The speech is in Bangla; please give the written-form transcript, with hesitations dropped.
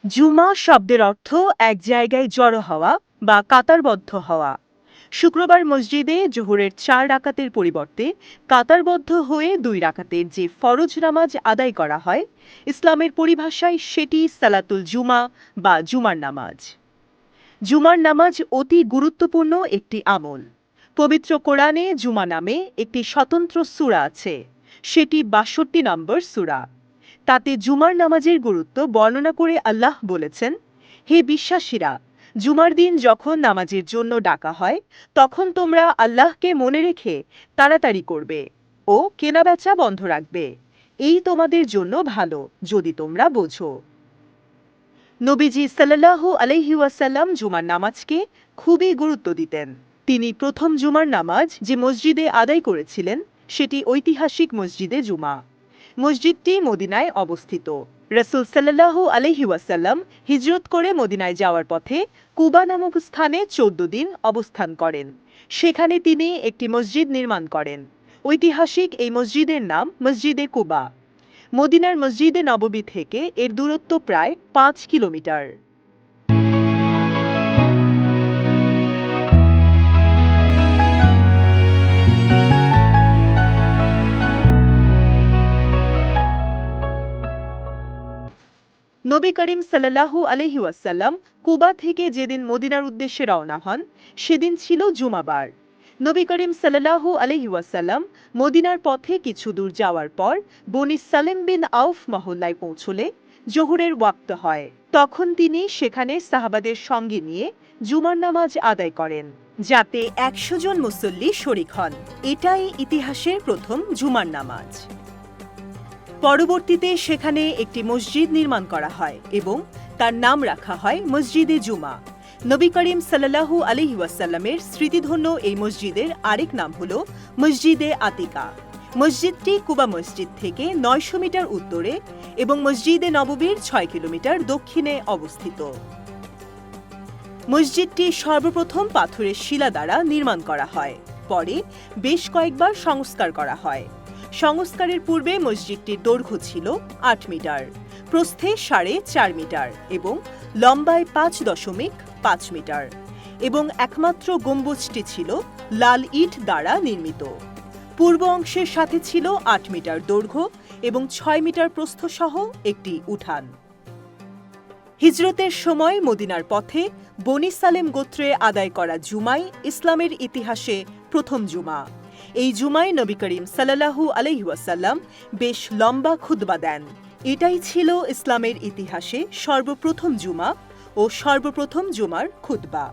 জুমা শব্দের অর্থ এক জায়গায় জড়ো হওয়া বা কাতারবদ্ধ হওয়া। শুক্রবার মসজিদে জোহরের 4 রাকাতের পরিবর্তে কাতারবদ্ধ হয়ে 2 রাকাতের যে ফরজ নামাজ আদায় করা হয়, ইসলামের পরিভাষায় সেটি সালাতুল জুমা বা জুমার নামাজ। জুমার নামাজ অতি গুরুত্বপূর্ণ একটি আমল। পবিত্র কোরআনে জুমা নামে একটি স্বতন্ত্র সূরা আছে, সেটি 62 নম্বর সূরা। তাতে জুমার নামাজের গুরুত্ব বর্ণনা করে আল্লাহ বলেছেন, হে বিশ্বাসীরা, জুমার দিন যখন নামাজের জন্য ডাকা হয় তখন তোমরা আল্লাহকে মনে রেখে তাড়াতাড়ি করবে ও কেনাবেচা বন্ধ রাখবে। এই তোমাদের জন্য ভালো, যদি তোমরা বোঝো। নবীজি সাল্লাল্লাহু আলাইহি ওয়াসাল্লাম জুমার নামাজকে খুবই গুরুত্ব দিতেন। তিনি প্রথম জুমার নামাজ যে মসজিদে আদায় করেছিলেন সেটি ঐতিহাসিক মসজিদে জুমা। মসজিদটি মদিনায় অবস্থিত। রাসূল সাল্লাল্লাহু আলাইহি ওয়াসাল্লাম হিজরত করে মদিনায় যাওয়ার পথে কুবা নামক স্থানে 14 দিন অবস্থান করেন। সেখানে তিনি একটি মসজিদ নির্মাণ করেন। ঐতিহাসিক এই মসজিদের নাম মসজিদে কুবা। মদিনার মসজিদে নববী থেকে এর দূরত্ব প্রায় 5 কিলোমিটার। নবী করিম সাল্লাল্লাহু আলাইহি ওয়াসাল্লাম কুবা থেকে যেদিন মদিনার উদ্দেশ্যে রওনা হন সেদিন ছিল জুমাবার। নবী করিম সাল্লাল্লাহু আলাইহি ওয়াসাল্লাম মদিনার পথে কিছু দূর যাওয়ার পর বনি সালেম বিন আউফ মহল্লায় পৌঁছলে জোহরের ওয়াক্ত হয়। তখন তিনি সেখানে সাহাবাদের সঙ্গে নিয়ে জুমার নামাজ আদায় করেন, যাতে 100 জন মুসল্লি শরিক হন। এটাই ইতিহাসের প্রথম জুমার নামাজ। পরবর্তীতে সেখানে একটি মসজিদ নির্মাণ করা হয় এবং তার নাম রাখা হয় মসজিদে জুমা। নবী করিম সাল্লাল্লাহু আলাইহি ওয়াসাল্লামের স্মৃতিধন্য এই মসজিদের আরেক নাম হল মসজিদে আতিকা। মসজিদটি কুবা মসজিদ থেকে 900 মিটার উত্তরে এবং মসজিদে নববীর 6 কিলোমিটার দক্ষিণে অবস্থিত। মসজিদটি সর্বপ্রথম পাথরের শিলা দ্বারা নির্মাণ করা হয়, পরে বেশ কয়েকবার সংস্কার করা হয়। সংস্কারের পূর্বে মসজিদটির দৈর্ঘ্য ছিল 8 মিটার, প্রস্থে 4.5 মিটার এবং লম্বায় 5.5 মিটার এবং একমাত্র গম্বুজটি ছিল লাল ইট দ্বারা নির্মিত। পূর্ব অংশের সাথে ছিল 8 মিটার দৈর্ঘ্য এবং 6 মিটার প্রস্থ সহ একটি উঠান। হিজরতের সময় মদিনার পথে বনি সালেম গোত্রে আদায় করা জুমাই ইসলামের ইতিহাসে প্রথম জুমা। এই জুমায় নবী করিম সাল্লাল্লাহু আলাইহি ওয়াসাল্লাম বেশ লম্বা খুতবা দেন। এটাই ছিল ইসলামের ইতিহাসে সর্বপ্রথম জুমা ও সর্বপ্রথম জুমার খুতবা।